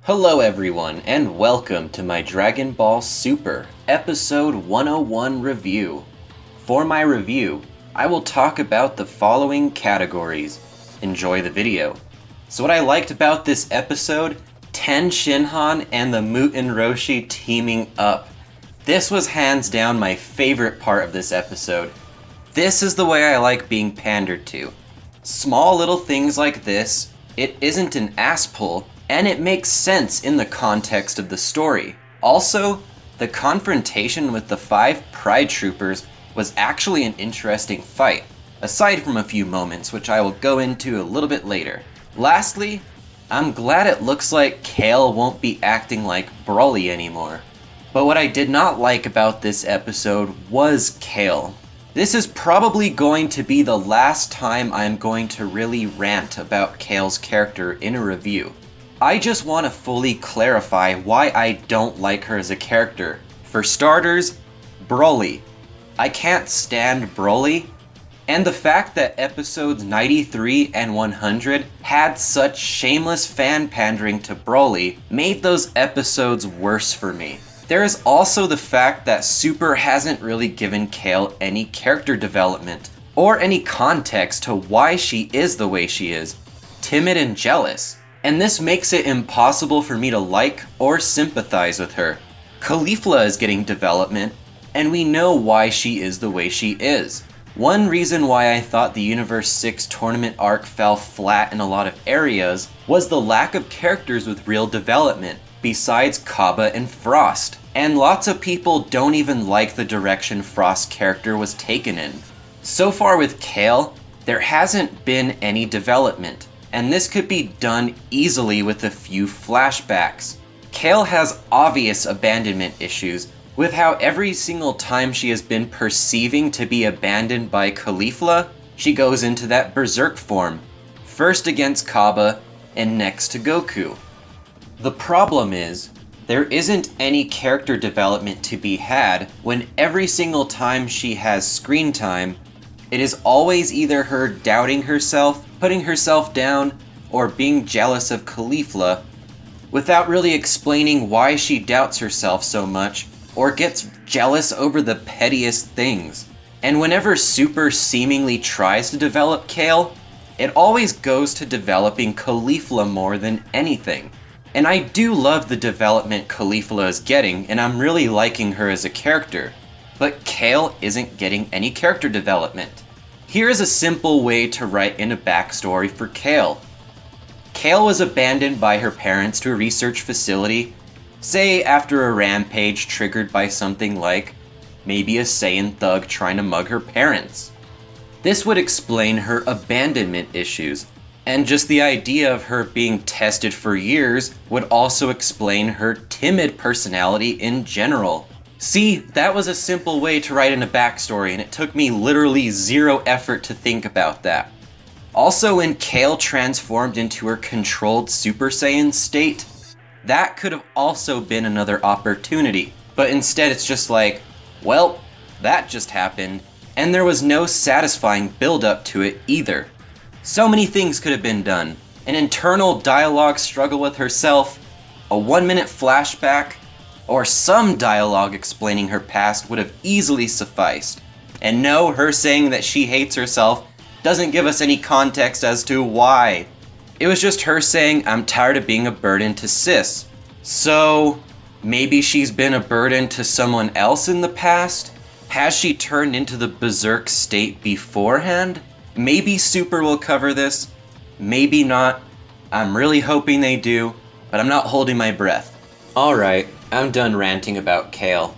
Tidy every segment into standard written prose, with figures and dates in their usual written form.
Hello everyone, and welcome to my Dragon Ball Super Episode 101 review. For my review, I will talk about the following categories. Enjoy the video. So what I liked about this episode, Ten Shinhan and the Muten Roshi teaming up. This was hands down my favorite part of this episode. This is the way I like being pandered to. Small little things like this, it isn't an ass pull, and it makes sense in the context of the story. Also, the confrontation with the 5 Pride Troopers was actually an interesting fight, aside from a few moments which I will go into a little bit later. Lastly, I'm glad it looks like Kale won't be acting like Broly anymore. But what I did not like about this episode was Kale. This is probably going to be the last time I'm going to really rant about Kale's character in a review. I just want to fully clarify why I don't like her as a character. For starters, Broly. I can't stand Broly, and the fact that episodes 93 and 100 had such shameless fan pandering to Broly made those episodes worse for me. There is also the fact that Super hasn't really given Kale any character development, or any context to why she is the way she is, timid and jealous. And this makes it impossible for me to like or sympathize with her. Caulifla is getting development, and we know why she is the way she is. One reason why I thought the Universe 6 tournament arc fell flat in a lot of areas was the lack of characters with real development, besides Kaba and Frost. And lots of people don't even like the direction Frost's character was taken in. So far with Kale, there hasn't been any development. And this could be done easily with a few flashbacks. Kale has obvious abandonment issues, with how every single time she has been perceiving to be abandoned by Caulifla, she goes into that berserk form, first against Kaba, and next to Goku. The problem is, there isn't any character development to be had when every single time she has screen time, it is always either her doubting herself, putting herself down, or being jealous of Caulifla, without really explaining why she doubts herself so much, or gets jealous over the pettiest things. And whenever Super seemingly tries to develop Kale, it always goes to developing Caulifla more than anything. And I do love the development Caulifla is getting, and I'm really liking her as a character. But Kale isn't getting any character development. Here is a simple way to write in a backstory for Kale. Kale was abandoned by her parents to a research facility, say after a rampage triggered by something like maybe a Saiyan thug trying to mug her parents. This would explain her abandonment issues, and just the idea of her being tested for years would also explain her timid personality in general. See, that was a simple way to write in a backstory, and it took me literally 0 effort to think about that. Also, when Kale transformed into her controlled Super Saiyan state, that could have also been another opportunity. But instead it's just like, well, that just happened, and there was no satisfying build-up to it either. So many things could have been done. An internal dialogue struggle with herself, a 1-minute flashback, or some dialogue explaining her past would have easily sufficed. And no, her saying that she hates herself doesn't give us any context as to why. It was just her saying, I'm tired of being a burden to Sis. So, maybe she's been a burden to someone else in the past? Has she turned into the berserk state beforehand? Maybe Super will cover this, maybe not. I'm really hoping they do, but I'm not holding my breath. Alright, I'm done ranting about Kale.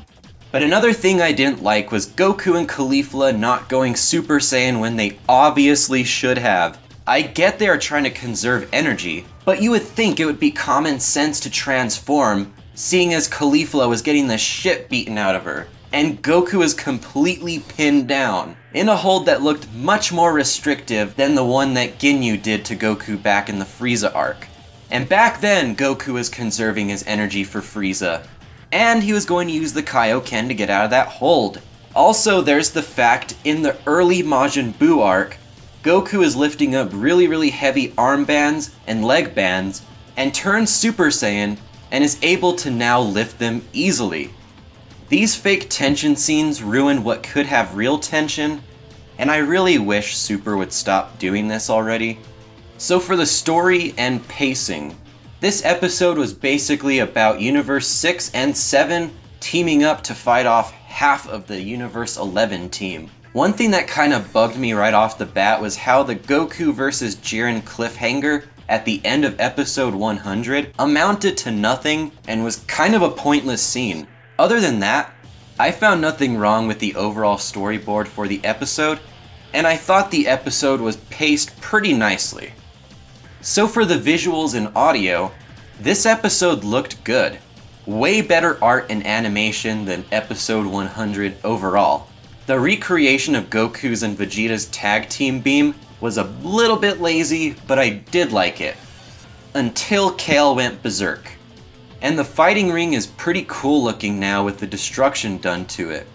But another thing I didn't like was Goku and Caulifla not going Super Saiyan when they obviously should have. I get they are trying to conserve energy, but you would think it would be common sense to transform, seeing as Caulifla was getting the shit beaten out of her, and Goku is completely pinned down, in a hold that looked much more restrictive than the one that Ginyu did to Goku back in the Frieza arc. And back then, Goku was conserving his energy for Frieza, and he was going to use the Kaioken to get out of that hold. Also, there's the fact, in the early Majin Buu arc, Goku is lifting up really heavy armbands and leg bands, and turns Super Saiyan and is able to now lift them easily. These fake tension scenes ruin what could have real tension, and I really wish Super would stop doing this already. So for the story and pacing, this episode was basically about Universe 6 and 7 teaming up to fight off half of the Universe 11 team. One thing that kind of bugged me right off the bat was how the Goku vs. Jiren cliffhanger at the end of episode 100 amounted to nothing and was kind of a pointless scene. Other than that, I found nothing wrong with the overall storyboard for the episode, and I thought the episode was paced pretty nicely. So for the visuals and audio, this episode looked good. Way better art and animation than episode 100 overall. The recreation of Goku's and Vegeta's tag team beam was a little bit lazy, but I did like it. Until Kale went berserk. And the fighting ring is pretty cool looking now with the destruction done to it.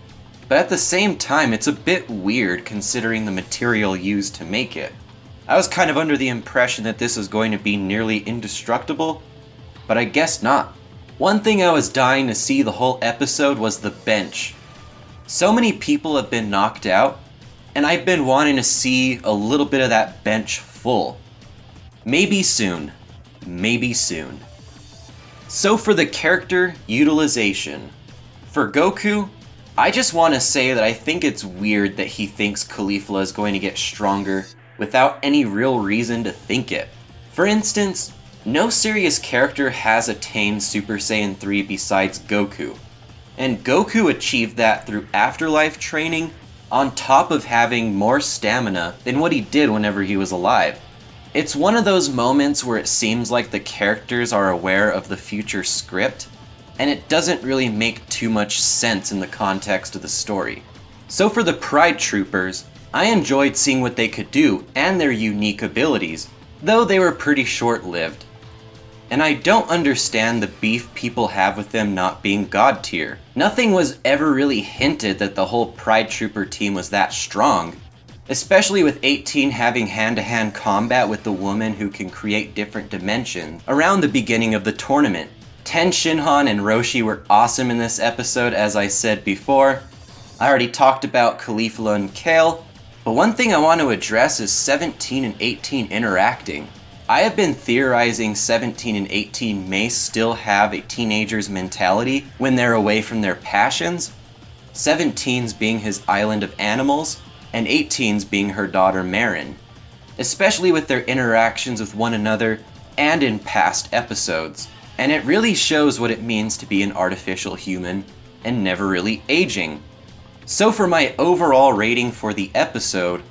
But at the same time, it's a bit weird considering the material used to make it. I was kind of under the impression that this was going to be nearly indestructible, but I guess not. One thing I was dying to see the whole episode was the bench. So many people have been knocked out, and I've been wanting to see a little bit of that bench full. Maybe soon. Maybe soon. So for the character utilization. For Goku, I just want to say that I think it's weird that he thinks Caulifla is going to get stronger without any real reason to think it. For instance, no serious character has attained Super Saiyan 3 besides Goku. And Goku achieved that through afterlife training on top of having more stamina than what he did whenever he was alive. It's one of those moments where it seems like the characters are aware of the future script, and it doesn't really make too much sense in the context of the story. So for the Pride Troopers, I enjoyed seeing what they could do and their unique abilities, though they were pretty short-lived. And I don't understand the beef people have with them not being God tier. Nothing was ever really hinted that the whole Pride Trooper team was that strong, especially with 18 having hand-to-hand combat with the woman who can create different dimensions around the beginning of the tournament. Ten Shinhan and Roshi were awesome in this episode, as I said before. I already talked about Caulifla and Kale, but one thing I want to address is 17 and 18 interacting. I have been theorizing 17 and 18 may still have a teenager's mentality when they're away from their passions, 17's being his island of animals, and 18's being her daughter Marin, especially with their interactions with one another and in past episodes. And it really shows what it means to be an artificial human and never really aging. So for my overall rating for the episode,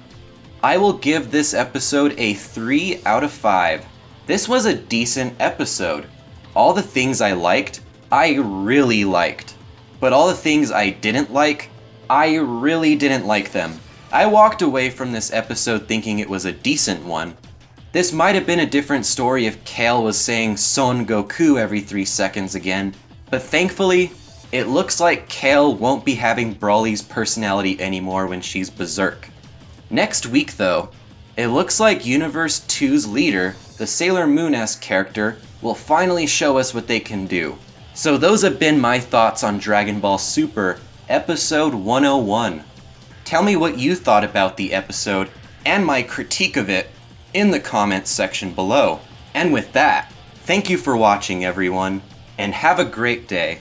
I will give this episode a 3 out of 5. This was a decent episode. All the things I liked, I really liked. But all the things I didn't like, I really didn't like them. I walked away from this episode thinking it was a decent one. This might have been a different story if Kale was saying Son Goku every 3 seconds again, but thankfully, it looks like Kale won't be having Broly's personality anymore when she's berserk. Next week though, it looks like Universe 2's leader, the Sailor Moon-esque character, will finally show us what they can do. So those have been my thoughts on Dragon Ball Super, episode 101. Tell me what you thought about the episode and my critique of it in the comments section below. And with that, thank you for watching everyone, and have a great day.